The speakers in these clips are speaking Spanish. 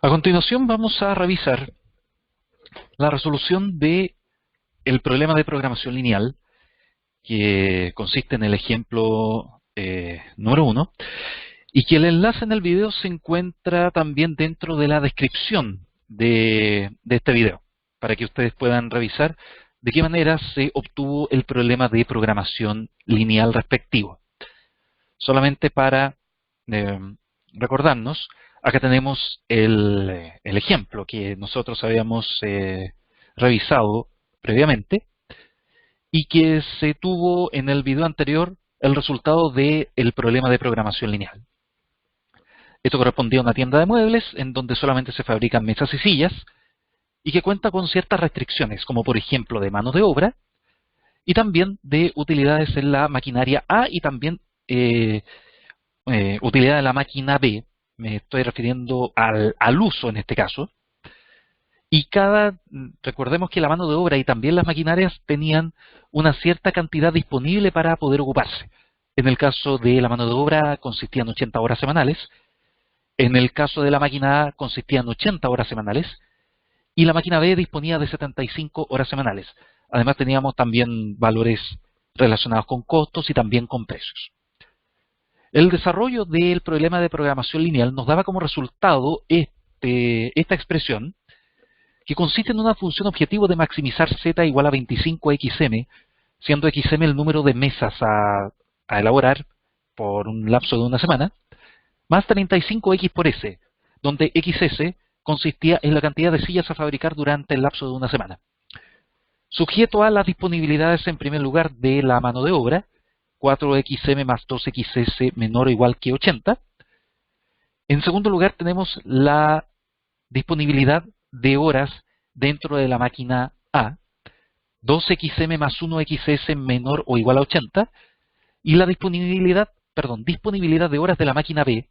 A continuación vamos a revisar la resolución de el problema de programación lineal, que consiste en el ejemplo número 1, y que el enlace en el video se encuentra también dentro de la descripción de este video, para que ustedes puedan revisar de qué manera se obtuvo el problema de programación lineal respectivo. Solamente para recordarnos, acá tenemos el ejemplo que nosotros habíamos revisado previamente y que se tuvo en el video anterior el resultado del problema de programación lineal. Esto correspondía a una tienda de muebles en donde solamente se fabrican mesas y sillas y que cuenta con ciertas restricciones, como por ejemplo de mano de obra y también de utilidades en la maquinaria A y también utilidad de la máquina B. Me estoy refiriendo al uso en este caso. Y recordemos que la mano de obra y también las maquinarias tenían una cierta cantidad disponible para poder ocuparse. En el caso de la mano de obra consistía en 80 horas semanales. En el caso de la máquina A consistía en 80 horas semanales. Y la máquina B disponía de 75 horas semanales. Además teníamos también valores relacionados con costos y también con precios. El desarrollo del problema de programación lineal nos daba como resultado esta expresión, que consiste en una función objetivo de maximizar z igual a 25xm, siendo xm el número de mesas a elaborar por un lapso de una semana, más 35x por s, donde xs consistía en la cantidad de sillas a fabricar durante el lapso de una semana. Sujeto a las disponibilidades en primer lugar de la mano de obra, 4xm más 2xs menor o igual que 80. En segundo lugar tenemos la disponibilidad de horas dentro de la máquina A, 2xm más 1xs menor o igual a 80, y la disponibilidad de horas de la máquina B,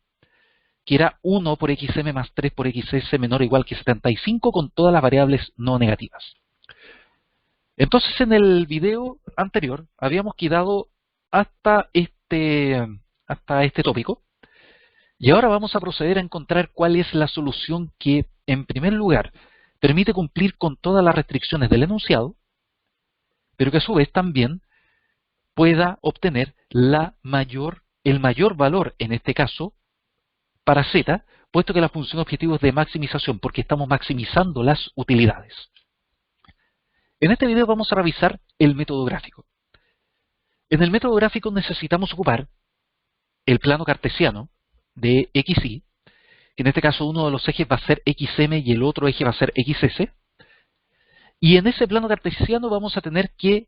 que era 1 por xm más 3 por xs menor o igual que 75 con todas las variables no negativas. Entonces en el video anterior habíamos quedado hasta este tópico, y ahora vamos a proceder a encontrar cuál es la solución que, en primer lugar, permite cumplir con todas las restricciones del enunciado, pero que a su vez también pueda obtener el mayor valor, en este caso, para z, puesto que la función objetivo es de maximización, porque estamos maximizando las utilidades. En este video vamos a revisar el método gráfico. En el método gráfico necesitamos ocupar el plano cartesiano de xy, que en este caso uno de los ejes va a ser xm y el otro eje va a ser xs. Y en ese plano cartesiano vamos a tener que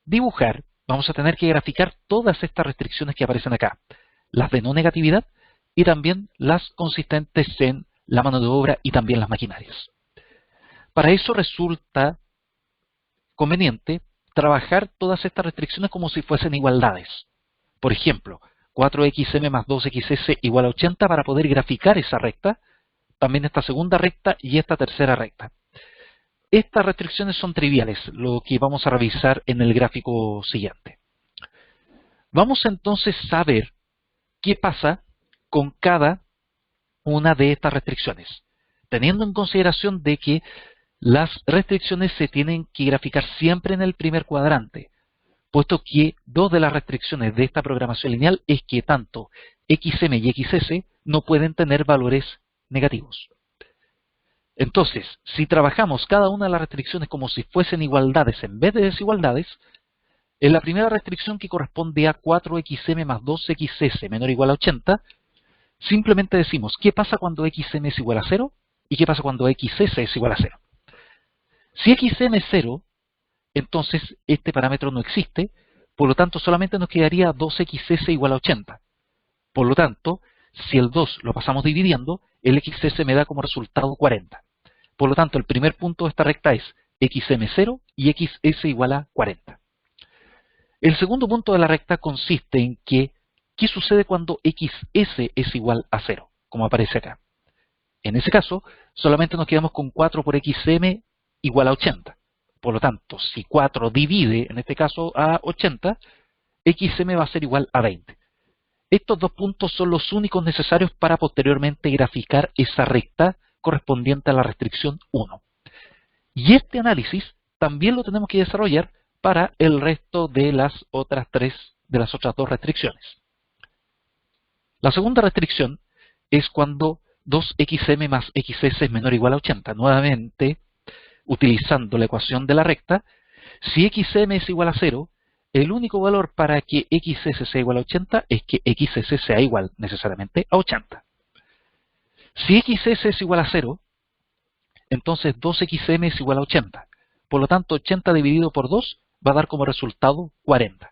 dibujar, vamos a tener que graficar todas estas restricciones que aparecen acá, las de no negatividad y también las consistentes en la mano de obra y también las maquinarias. Para eso resulta conveniente trabajar todas estas restricciones como si fuesen igualdades. Por ejemplo, 4xm más 2xs igual a 80 para poder graficar esa recta, también esta segunda recta y esta tercera recta. Estas restricciones son triviales, lo que vamos a revisar en el gráfico siguiente. Vamos entonces a ver qué pasa con cada una de estas restricciones, teniendo en consideración de que las restricciones se tienen que graficar siempre en el primer cuadrante, puesto que dos de las restricciones de esta programación lineal es que tanto xm y xs no pueden tener valores negativos. Entonces, si trabajamos cada una de las restricciones como si fuesen igualdades en vez de desigualdades, en la primera restricción, que corresponde a 4xm más 2xs menor o igual a 80, simplemente decimos qué pasa cuando xm es igual a 0 y qué pasa cuando xs es igual a 0. Si xm es 0, entonces este parámetro no existe, por lo tanto solamente nos quedaría 2xs igual a 80. Por lo tanto, si el 2 lo pasamos dividiendo, el xs me da como resultado 40. Por lo tanto, el primer punto de esta recta es xm0 y xs igual a 40. El segundo punto de la recta consiste en que, ¿qué sucede cuando xs es igual a 0? Como aparece acá. En ese caso, solamente nos quedamos con 4 por xm igual a 80. Por lo tanto, si 4 divide, en este caso, a 80, xm va a ser igual a 20. Estos dos puntos son los únicos necesarios para posteriormente graficar esa recta correspondiente a la restricción 1. Y este análisis también lo tenemos que desarrollar para el resto de las otras dos restricciones. La segunda restricción es cuando 2xm más xs es menor o igual a 80. Nuevamente, utilizando la ecuación de la recta, si xm es igual a 0, el único valor para que xs sea igual a 80 es que xs sea igual necesariamente a 80. Si xs es igual a 0, entonces 2xm es igual a 80. Por lo tanto, 80 dividido por 2 va a dar como resultado 40.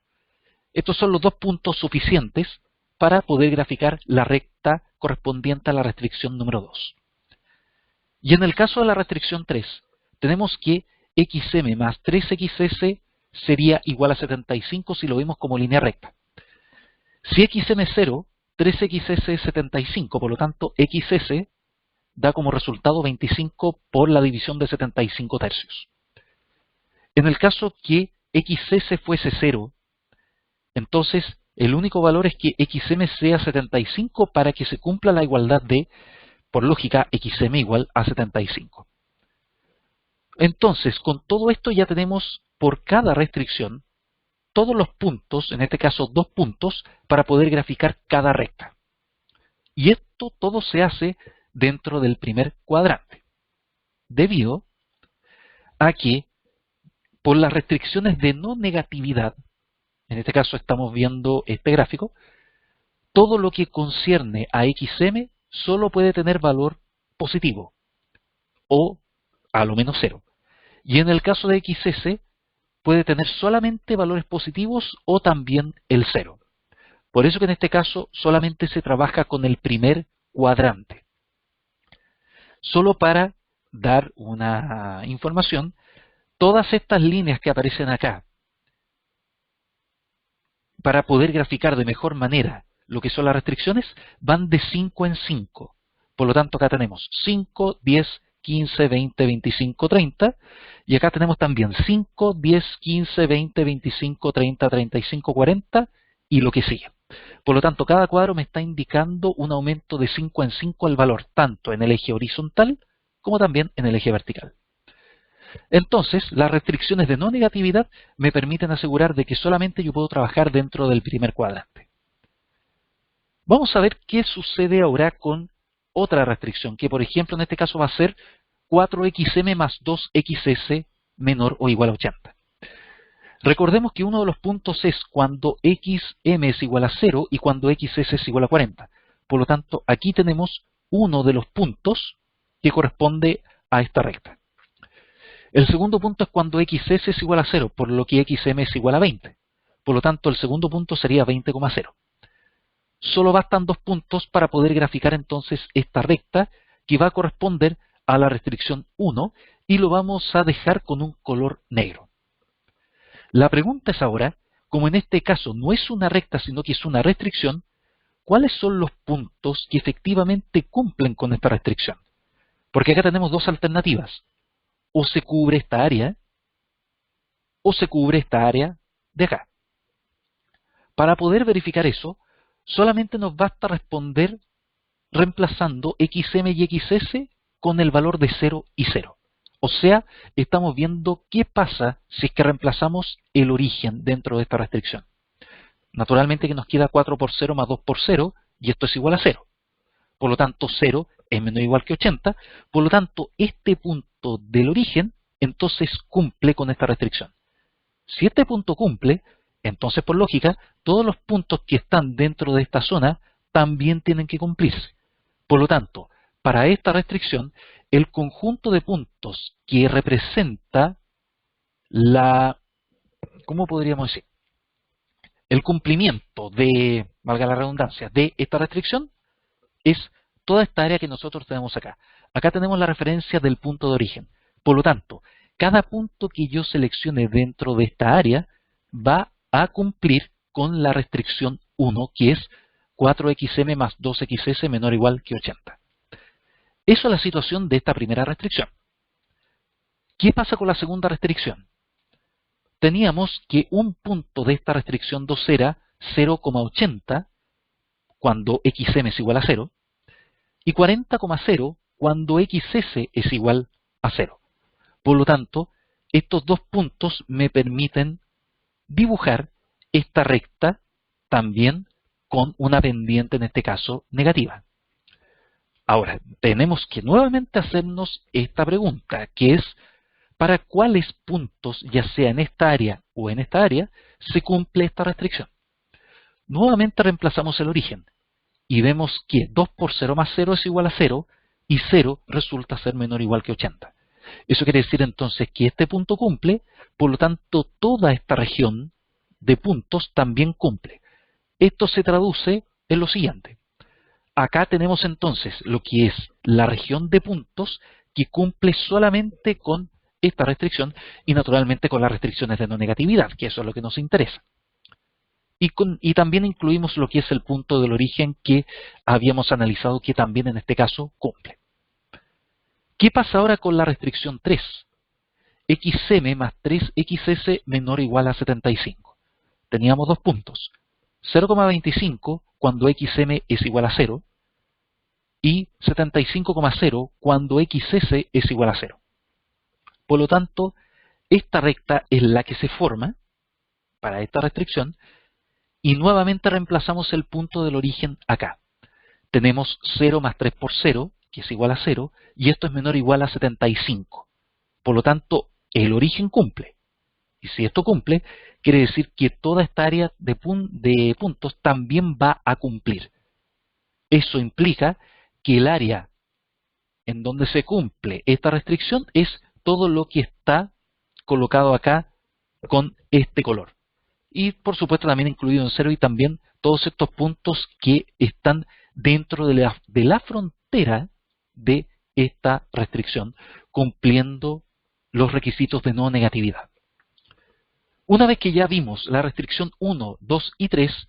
Estos son los dos puntos suficientes para poder graficar la recta correspondiente a la restricción número 2. Y en el caso de la restricción 3, tenemos que xm más 3xs sería igual a 75 si lo vemos como línea recta. Si xm es 0, 3xs es 75, por lo tanto xs da como resultado 25 por la división de 75 tercios. En el caso que xs fuese 0, entonces el único valor es que xm sea 75 para que se cumpla la igualdad de, por lógica, xm igual a 75. Entonces, con todo esto ya tenemos por cada restricción todos los puntos, en este caso 2 puntos, para poder graficar cada recta. Y esto todo se hace dentro del primer cuadrante, debido a que por las restricciones de no negatividad, en este caso estamos viendo este gráfico, todo lo que concierne a xm solo puede tener valor positivo o a lo menos 0. Y en el caso de xs puede tener solamente valores positivos o también el 0. Por eso que en este caso solamente se trabaja con el primer cuadrante. Solo para dar una información, todas estas líneas que aparecen acá, para poder graficar de mejor manera lo que son las restricciones, van de 5 en 5. Por lo tanto, acá tenemos 5, 10, 15, 20, 25, 30. Y acá tenemos también 5, 10, 15, 20, 25, 30, 35, 40 y lo que sigue. Por lo tanto, cada cuadro me está indicando un aumento de 5 en 5 al valor, tanto en el eje horizontal como también en el eje vertical. Entonces, las restricciones de no negatividad me permiten asegurar de que solamente yo puedo trabajar dentro del primer cuadrante. Vamos a ver qué sucede ahora con otra restricción, que por ejemplo en este caso va a ser 4xm más 2xs menor o igual a 80. Recordemos que uno de los puntos es cuando xm es igual a 0 y cuando xs es igual a 40. Por lo tanto, aquí tenemos uno de los puntos que corresponde a esta recta. El segundo punto es cuando xs es igual a 0, por lo que xm es igual a 20. Por lo tanto, el segundo punto sería 20,0. Solo bastan 2 puntos para poder graficar entonces esta recta que va a corresponder a la restricción 1 y lo vamos a dejar con un color negro. La pregunta es ahora, como en este caso no es una recta sino que es una restricción, ¿cuáles son los puntos que efectivamente cumplen con esta restricción? Porque acá tenemos dos alternativas. O se cubre esta área, o se cubre esta área de acá. Para poder verificar eso, solamente nos basta responder reemplazando xm y xs con el valor de 0 y 0. O sea, estamos viendo qué pasa si es que reemplazamos el origen dentro de esta restricción. Naturalmente que nos queda 4 por 0 más 2 por 0, y esto es igual a 0. Por lo tanto, 0 es menor o igual que 80. Por lo tanto, este punto del origen, entonces cumple con esta restricción. Si este punto cumple, entonces por lógica, todos los puntos que están dentro de esta zona también tienen que cumplirse. Por lo tanto, para esta restricción, el conjunto de puntos que representa ¿cómo podríamos decir? El cumplimiento de, valga la redundancia, de esta restricción es toda esta área que nosotros tenemos acá. Acá tenemos la referencia del punto de origen. Por lo tanto, cada punto que yo seleccione dentro de esta área va a cumplir con la restricción 1, que es 4xm más 2xs menor o igual que 80. Eso es la situación de esta primera restricción. ¿Qué pasa con la segunda restricción? Teníamos que un punto de esta restricción 2 era 0,80 cuando xm es igual a 0 y 40,0 cuando xs es igual a 0. Por lo tanto, estos dos puntos me permiten dibujar esta recta también con una pendiente, en este caso, negativa. Ahora, tenemos que nuevamente hacernos esta pregunta, que es, ¿para cuáles puntos, ya sea en esta área o en esta área, se cumple esta restricción? Nuevamente reemplazamos el origen y vemos que 2 por 0 más 0 es igual a 0 y 0 resulta ser menor o igual que 80. Eso quiere decir entonces que este punto cumple, por lo tanto toda esta región de puntos también cumple. Esto se traduce en lo siguiente. Acá tenemos entonces lo que es la región de puntos que cumple solamente con esta restricción y naturalmente con las restricciones de no negatividad, que eso es lo que nos interesa. Y también incluimos lo que es el punto del origen que habíamos analizado que también en este caso cumple. ¿Qué pasa ahora con la restricción 3? xm más 3xs menor o igual a 75. Teníamos dos puntos. 0,25 cuando xm es igual a 0 y 75,0 cuando xs es igual a 0. Por lo tanto, esta recta es la que se forma para esta restricción y nuevamente reemplazamos el punto del origen acá. Tenemos 0 más 3 por 0, que es igual a 0, y esto es menor o igual a 75. Por lo tanto, el origen cumple. Y si esto cumple, quiere decir que toda esta área de puntos también va a cumplir. Eso implica que el área en donde se cumple esta restricción es todo lo que está colocado acá con este color. Y por supuesto también incluido en 0 y también todos estos puntos que están dentro de la frontera de esta restricción, cumpliendo los requisitos de no negatividad. Una vez que ya vimos la restricción 1, 2 y 3,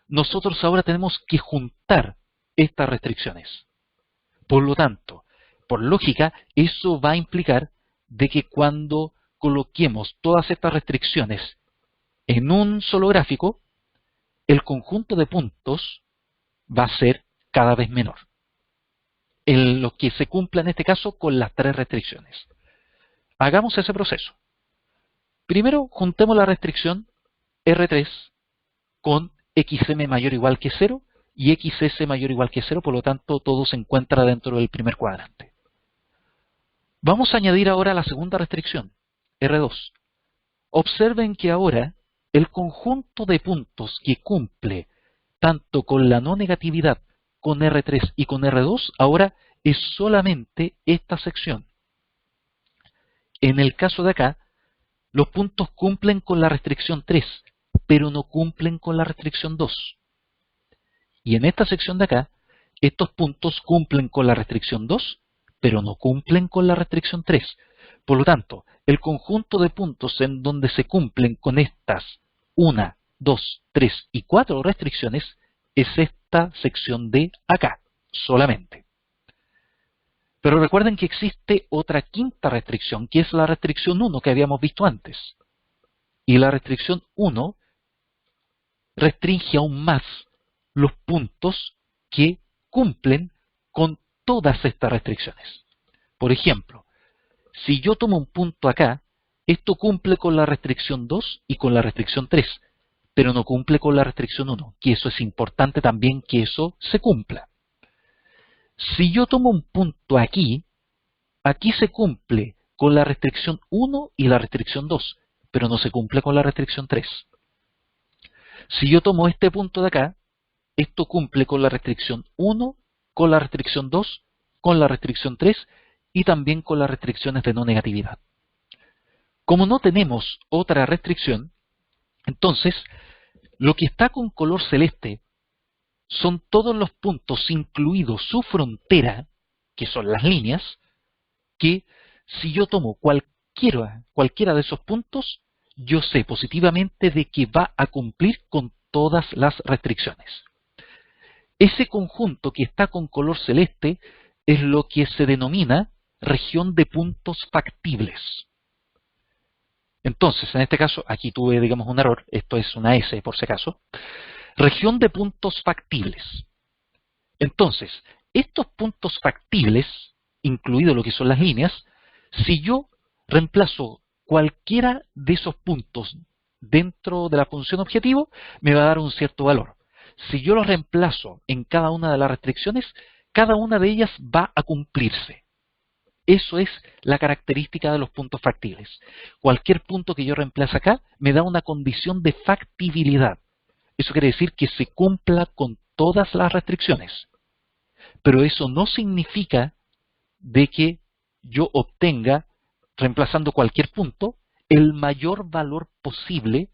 nosotros ahora tenemos que juntar estas restricciones. Por lo tanto, por lógica, eso va a implicar de que cuando coloquemos todas estas restricciones en un solo gráfico, el conjunto de puntos va a ser cada vez menor. En lo que se cumpla en este caso con las tres restricciones. Hagamos ese proceso. Primero, juntemos la restricción R3 con xm mayor o igual que 0 y xs mayor o igual que 0, por lo tanto todo se encuentra dentro del primer cuadrante. Vamos a añadir ahora la segunda restricción, R2. Observen que ahora el conjunto de puntos que cumple tanto con la no negatividad, con R3 y con R2, ahora es solamente esta sección. En el caso de acá, los puntos cumplen con la restricción 3, pero no cumplen con la restricción 2. Y en esta sección de acá, estos puntos cumplen con la restricción 2, pero no cumplen con la restricción 3. Por lo tanto, el conjunto de puntos en donde se cumplen con estas 1, 2, 3 y 4 restricciones es esta sección de acá, solamente. Pero recuerden que existe otra quinta restricción, que es la restricción 1 que habíamos visto antes. Y la restricción 1 restringe aún más los puntos que cumplen con todas estas restricciones. Por ejemplo, si yo tomo un punto acá, esto cumple con la restricción 2 y con la restricción 3, pero no cumple con la restricción 1, que eso es importante también que eso se cumpla. Si yo tomo un punto aquí, aquí se cumple con la restricción 1 y la restricción 2, pero no se cumple con la restricción 3. Si yo tomo este punto de acá, esto cumple con la restricción 1, con la restricción 2, con la restricción 3 y también con las restricciones de no negatividad. Como no tenemos otra restricción, entonces lo que está con color celeste son todos los puntos, incluido su frontera, que son las líneas, que si yo tomo cualquiera de esos puntos, yo sé positivamente de que va a cumplir con todas las restricciones. Ese conjunto que está con color celeste es lo que se denomina región de puntos factibles. Entonces, en este caso, aquí tuve, digamos, un error, esto es una S por si acaso. Región de puntos factibles. Entonces, estos puntos factibles, incluido lo que son las líneas, si yo reemplazo cualquiera de esos puntos dentro de la función objetivo, me va a dar un cierto valor. Si yo los reemplazo en cada una de las restricciones, cada una de ellas va a cumplirse. Eso es la característica de los puntos factibles. Cualquier punto que yo reemplace acá me da una condición de factibilidad. Eso quiere decir que se cumpla con todas las restricciones. Pero eso no significa de que yo obtenga, reemplazando cualquier punto, el mayor valor posible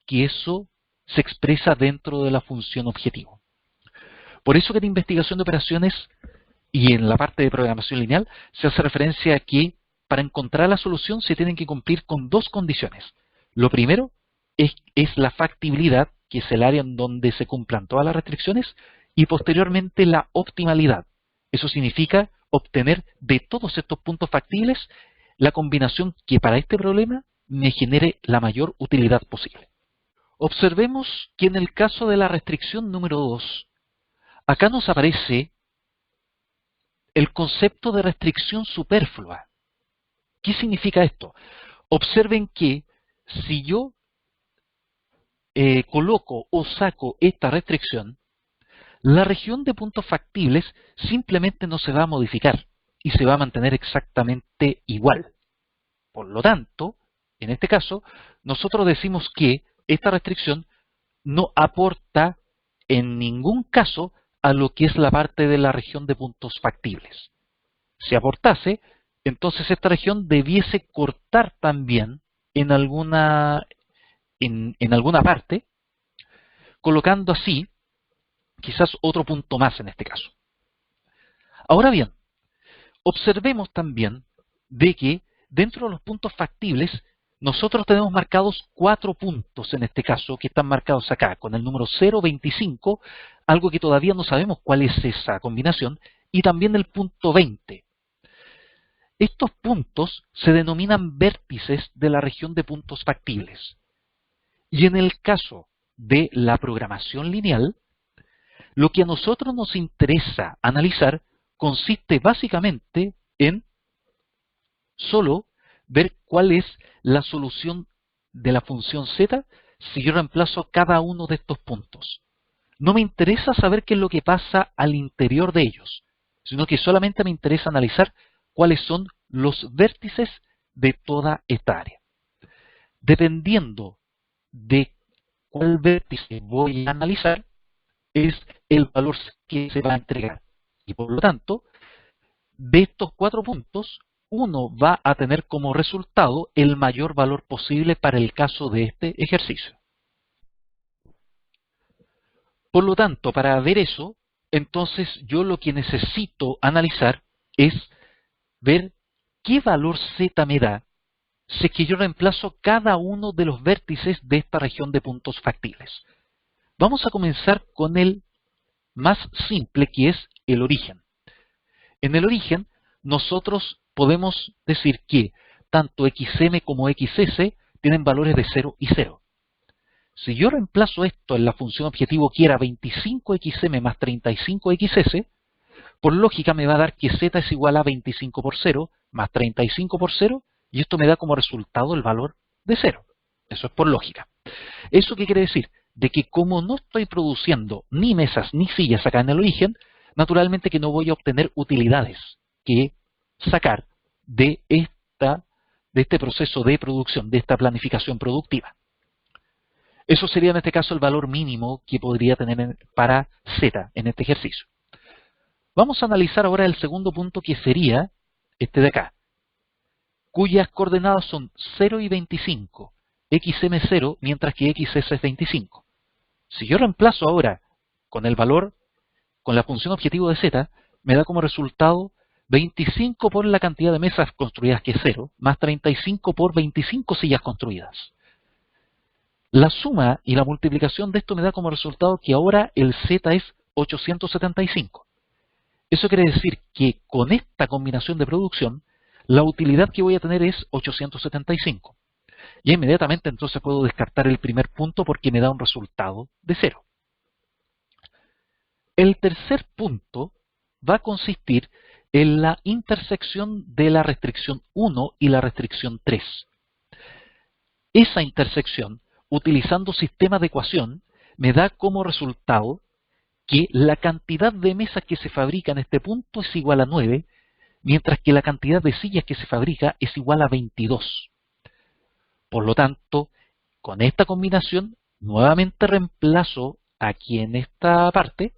que eso se expresa dentro de la función objetivo. Por eso que en investigación de operaciones y en la parte de programación lineal se hace referencia a que para encontrar la solución se tienen que cumplir con dos condiciones. Lo primero es la factibilidad, que es el área en donde se cumplan todas las restricciones, y posteriormente la optimalidad. Eso significa obtener de todos estos puntos factibles la combinación que para este problema me genere la mayor utilidad posible. Observemos que en el caso de la restricción número 2, acá nos aparece el concepto de restricción superflua. ¿Qué significa esto? Observen que si yo coloco o saco esta restricción, la región de puntos factibles simplemente no se va a modificar y se va a mantener exactamente igual. Por lo tanto, en este caso, nosotros decimos que esta restricción no aporta en ningún caso a lo que es la parte de la región de puntos factibles. Si aportase, entonces esta región debiese cortar también en alguna parte, colocando así quizás otro punto más en este caso. Ahora bien, observemos también de que dentro de los puntos factibles nosotros tenemos marcados 4 puntos en este caso que están marcados acá con el número 0, 25, algo que todavía no sabemos cuál es esa combinación, y también el punto 20. Estos puntos se denominan vértices de la región de puntos factibles. Y en el caso de la programación lineal, lo que a nosotros nos interesa analizar consiste básicamente en solo ver cuál es la solución de la función z si yo reemplazo cada uno de estos puntos. No me interesa saber qué es lo que pasa al interior de ellos, sino que solamente me interesa analizar cuáles son los vértices de toda esta área. Dependiendo de cuál vértice voy a analizar, es el valor que se va a entregar. Y por lo tanto, de estos 4 puntos, uno va a tener como resultado el mayor valor posible para el caso de este ejercicio. Por lo tanto, para ver eso, entonces yo lo que necesito analizar es ver qué valor z me da si es que yo reemplazo cada uno de los vértices de esta región de puntos factibles. Vamos a comenzar con el más simple, que es el origen. En el origen, nosotros podemos decir que tanto xm como xs tienen valores de 0 y 0. Si yo reemplazo esto en la función objetivo que era 25xm más 35xs, por lógica me va a dar que z es igual a 25 por 0 más 35 por 0, y esto me da como resultado el valor de 0. Eso es por lógica. ¿Eso qué quiere decir? De que como no estoy produciendo ni mesas ni sillas acá en el origen, naturalmente que no voy a obtener utilidades que sacar de este proceso de producción, de esta planificación productiva. Eso sería en este caso el valor mínimo que podría tener para z en este ejercicio. Vamos a analizar ahora el segundo punto, que sería este de acá, cuyas coordenadas son 0 y 25, xm0, mientras que xs es 25. Si yo reemplazo ahora con el valor, con la función objetivo de z, me da como resultado 25 por la cantidad de mesas construidas, que es 0, más 35 por 25 sillas construidas. La suma y la multiplicación de esto me da como resultado que ahora el z es 875. Eso quiere decir que con esta combinación de producción, la utilidad que voy a tener es 875. Y inmediatamente entonces puedo descartar el primer punto porque me da un resultado de 0. El tercer punto va a consistir en la intersección de la restricción 1 y la restricción 3. Esa intersección, utilizando sistema de ecuación, me da como resultado que la cantidad de mesas que se fabrica en este punto es igual a 9, mientras que la cantidad de sillas que se fabrica es igual a 22. Por lo tanto, con esta combinación, nuevamente reemplazo aquí en esta parte,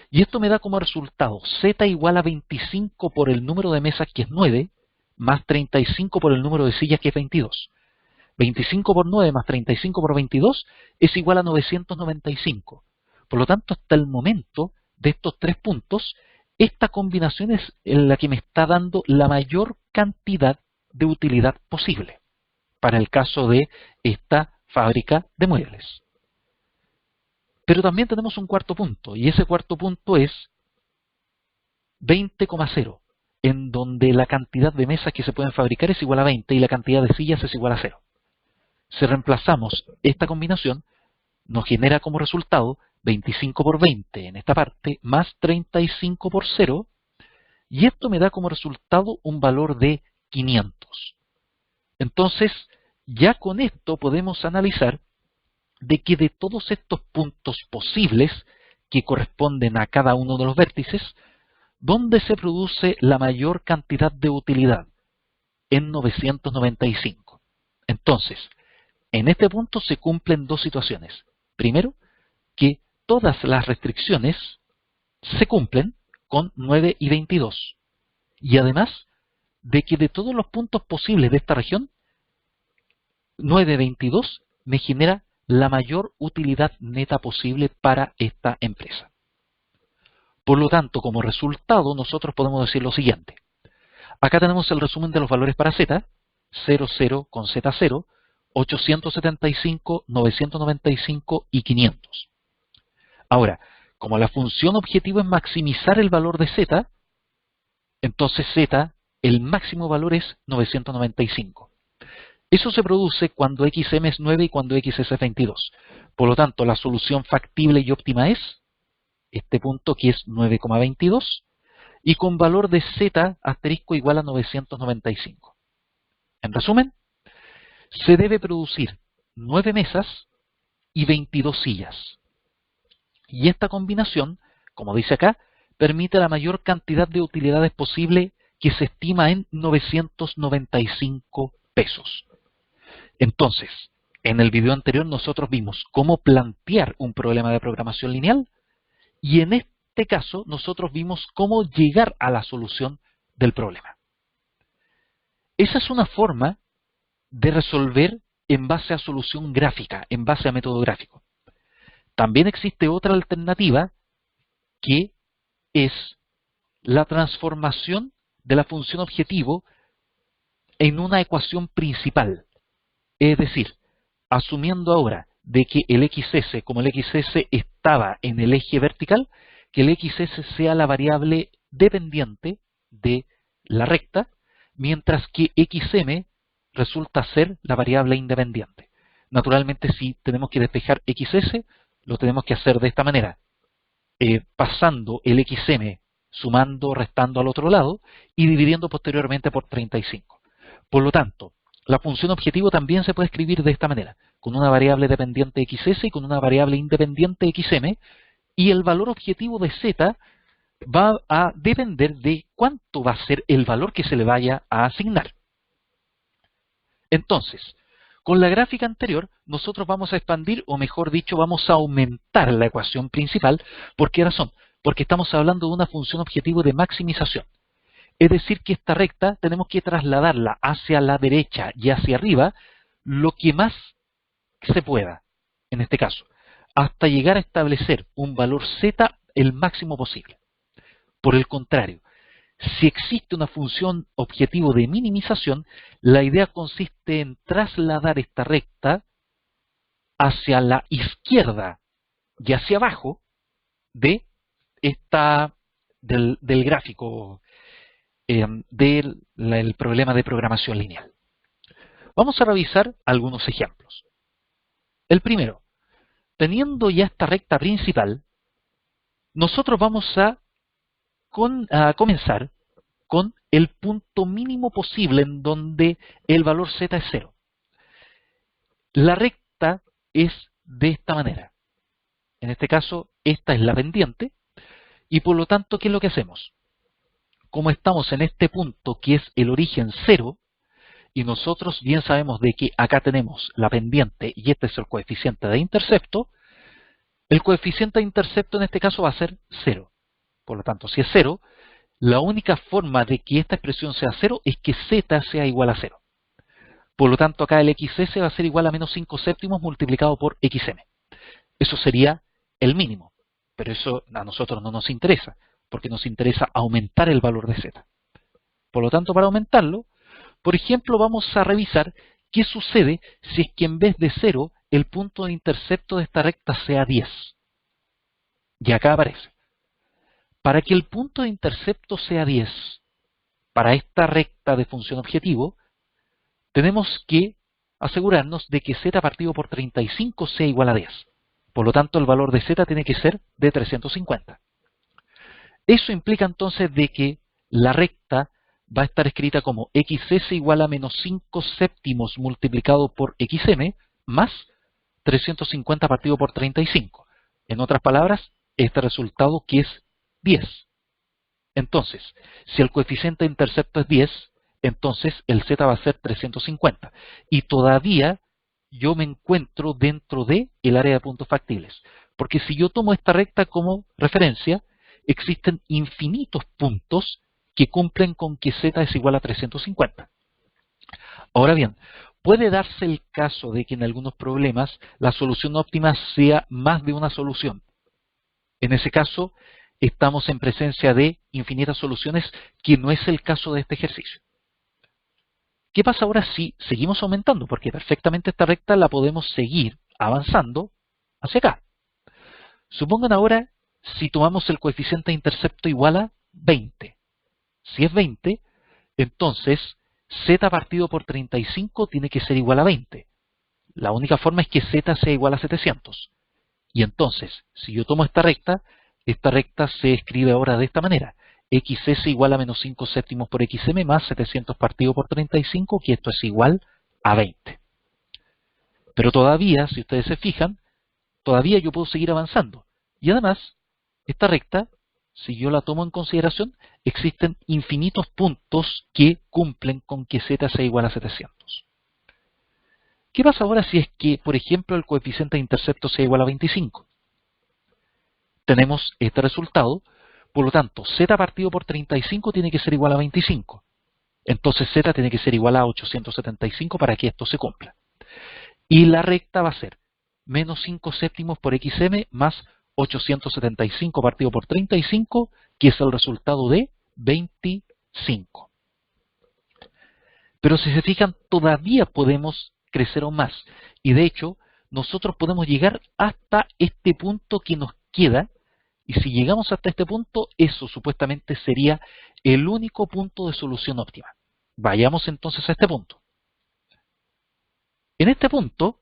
y esto me da como resultado z igual a 25 por el número de mesas, que es 9, más 35 por el número de sillas, que es 22. 25 por 9 más 35 por 22 es igual a 995. Por lo tanto, hasta el momento de estos tres puntos, esta combinación es la que me está dando la mayor cantidad de utilidad posible para el caso de esta fábrica de muebles. Pero también tenemos un cuarto punto, y ese cuarto punto es 20,0, en donde la cantidad de mesas que se pueden fabricar es igual a 20 y la cantidad de sillas es igual a 0. Si reemplazamos esta combinación, nos genera como resultado 25 por 20 en esta parte, más 35 por 0, y esto me da como resultado un valor de 500. Entonces, ya con esto podemos analizar de que de todos estos puntos posibles que corresponden a cada uno de los vértices, ¿dónde se produce la mayor cantidad de utilidad? En 995. Entonces, en este punto se cumplen dos situaciones. Primero, que todas las restricciones se cumplen con 9 y 22. Y además, de que de todos los puntos posibles de esta región, 9 y 22 me genera la mayor utilidad neta posible para esta empresa. Por lo tanto, como resultado, nosotros podemos decir lo siguiente. Acá tenemos el resumen de los valores para Z, 00 con Z0, 875, 995 y 500. Ahora, como la función objetivo es maximizar el valor de Z, entonces Z, el máximo valor es 995. Eso se produce cuando XM es 9 y cuando XS es 22. Por lo tanto, la solución factible y óptima es este punto, que es 9,22, y con valor de Z asterisco igual a 995. En resumen, se debe producir 9 mesas y 22 sillas. Y esta combinación, como dice acá, permite la mayor cantidad de utilidades posible, que se estima en 995 pesos. Entonces, en el video anterior nosotros vimos cómo plantear un problema de programación lineal, y en este caso nosotros vimos cómo llegar a la solución del problema. Esa es una forma de resolver en base a solución gráfica, en base a método gráfico. También existe otra alternativa, que es la transformación de la función objetivo en una ecuación principal. Es decir, asumiendo ahora de que el XS, como el XS estaba en el eje vertical, que el XS sea la variable dependiente de la recta, mientras que XM resulta ser la variable independiente. Naturalmente, si tenemos que despejar XS, lo tenemos que hacer de esta manera, pasando el XM, sumando, restando al otro lado y dividiendo posteriormente por 35. Por lo tanto, la función objetivo también se puede escribir de esta manera, con una variable dependiente XS y con una variable independiente XM, y el valor objetivo de Z va a depender de cuánto va a ser el valor que se le vaya a asignar. Entonces, con la gráfica anterior, nosotros vamos a expandir, o mejor dicho, vamos a aumentar la ecuación principal. ¿Por qué razón? Porque estamos hablando de una función objetivo de maximización. Es decir, que esta recta tenemos que trasladarla hacia la derecha y hacia arriba lo que más se pueda, en este caso, hasta llegar a establecer un valor Z el máximo posible. Por el contrario, si existe una función objetivo de minimización, la idea consiste en trasladar esta recta hacia la izquierda y hacia abajo de del gráfico del problema de programación lineal. Vamos a revisar algunos ejemplos. El primero, teniendo ya esta recta principal, nosotros vamos a comenzar con el punto mínimo posible en donde el valor z es 0. La recta es de esta manera. En este caso, esta es la pendiente y por lo tanto, ¿qué es lo que hacemos? Como estamos en este punto que es el origen 0 y nosotros bien sabemos de que acá tenemos la pendiente y este es el coeficiente de intercepto, el coeficiente de intercepto en este caso va a ser 0. Por lo tanto, si es 0, la única forma de que esta expresión sea 0 es que z sea igual a 0. Por lo tanto, acá el xs va a ser igual a menos 5 séptimos multiplicado por xm. Eso sería el mínimo, pero eso a nosotros no nos interesa, porque nos interesa aumentar el valor de z. Por lo tanto, para aumentarlo, por ejemplo, vamos a revisar qué sucede si es que en vez de 0, el punto de intercepto de esta recta sea 10. Y acá aparece. Para que el punto de intercepto sea 10, para esta recta de función objetivo, tenemos que asegurarnos de que z partido por 35 sea igual a 10. Por lo tanto, el valor de z tiene que ser de 350. Eso implica entonces de que la recta va a estar escrita como xs igual a menos 5 séptimos multiplicado por xm más 350 partido por 35. En otras palabras, este resultado que es 10. Entonces, si el coeficiente de intercepto es 10, entonces el z va a ser 350. Y todavía yo me encuentro dentro del área de puntos factibles. Porque si yo tomo esta recta como referencia, existen infinitos puntos que cumplen con que z es igual a 350. Ahora bien, puede darse el caso de que en algunos problemas la solución óptima sea más de una solución. En ese caso, estamos en presencia de infinitas soluciones, que no es el caso de este ejercicio. ¿Qué pasa ahora si seguimos aumentando? Porque perfectamente esta recta la podemos seguir avanzando hacia acá. Supongan ahora si tomamos el coeficiente de intercepto igual a 20. Si es 20, entonces z partido por 35 tiene que ser igual a 20. La única forma es que z sea igual a 700. Y entonces, si yo tomo esta recta se escribe ahora de esta manera. xs igual a menos 5 séptimos por xm más 700 partido por 35, que esto es igual a 20. Pero todavía, si ustedes se fijan, todavía yo puedo seguir avanzando. Y además, esta recta, si yo la tomo en consideración, existen infinitos puntos que cumplen con que z sea igual a 700. ¿Qué pasa ahora si es que, por ejemplo, el coeficiente de intercepto sea igual a 25? Tenemos este resultado, por lo tanto, z partido por 35 tiene que ser igual a 25. Entonces z tiene que ser igual a 875 para que esto se cumpla. Y la recta va a ser menos 5 séptimos por xm más 875 partido por 35, que es el resultado de 25. Pero si se fijan, todavía podemos crecer aún más. Y de hecho, nosotros podemos llegar hasta este punto que nos queda. Y si llegamos hasta este punto, eso supuestamente sería el único punto de solución óptima. Vayamos entonces a este punto. En este punto,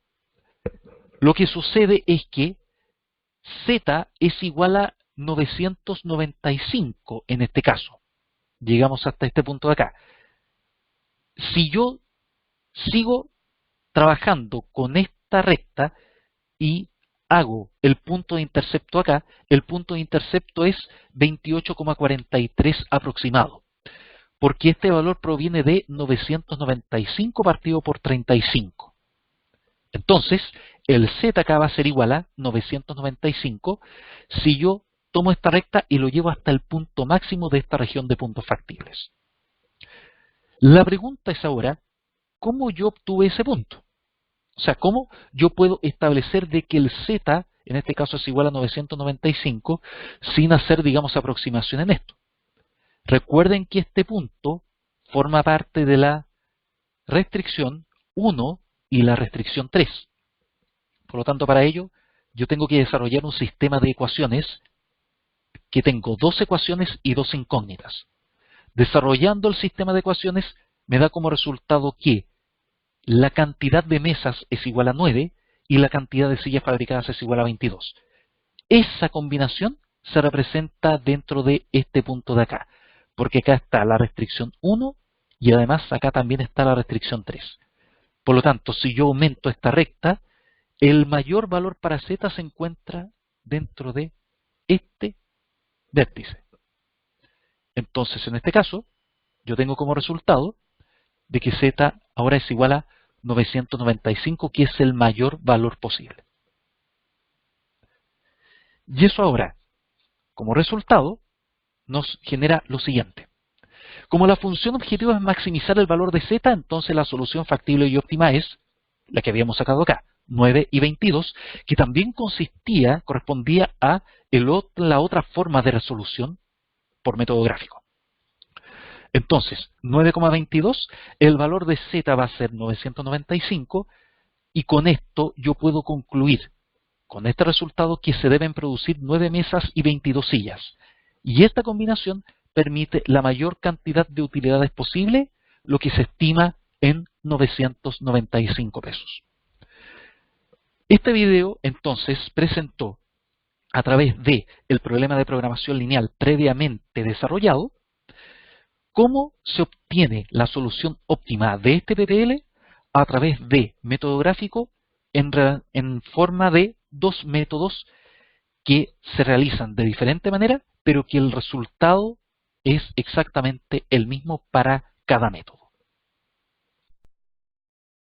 lo que sucede es que z es igual a 995 en este caso. Llegamos hasta este punto de acá. Si yo sigo trabajando con esta recta y hago el punto de intercepto acá, el punto de intercepto es 28,43 aproximado, porque este valor proviene de 995 partido por 35. Entonces, el z acá va a ser igual a 995 si yo tomo esta recta y lo llevo hasta el punto máximo de esta región de puntos factibles. La pregunta es ahora, ¿cómo yo obtuve ese punto? O sea, ¿cómo yo puedo establecer de que el z, en este caso es igual a 995, sin hacer, digamos, aproximación en esto? Recuerden que este punto forma parte de la restricción 1 y la restricción 3. Por lo tanto, para ello, yo tengo que desarrollar un sistema de ecuaciones que tengo dos ecuaciones y dos incógnitas. Desarrollando el sistema de ecuaciones me da como resultado que la cantidad de mesas es igual a 9 y la cantidad de sillas fabricadas es igual a 22. Esa combinación se representa dentro de este punto de acá, porque acá está la restricción 1 y además acá también está la restricción 3. Por lo tanto, si yo aumento esta recta, el mayor valor para z se encuentra dentro de este vértice. Entonces, en este caso, yo tengo como resultado de que z ahora es igual a 995, que es el mayor valor posible. Y eso ahora, como resultado, nos genera lo siguiente. Como la función objetivo es maximizar el valor de z, entonces la solución factible y óptima es la que habíamos sacado acá, 9 y 22, que también correspondía a la otra forma de resolución por método gráfico. Entonces, 9,22, el valor de z va a ser 995, y con esto yo puedo concluir con este resultado que se deben producir 9 mesas y 22 sillas. Y esta combinación permite la mayor cantidad de utilidades posible, lo que se estima en 995 pesos. Este video entonces presentó, a través de el problema de programación lineal previamente desarrollado, cómo se obtiene la solución óptima de este PPL a través de método gráfico en forma de dos métodos que se realizan de diferente manera, pero que el resultado es exactamente el mismo para cada método.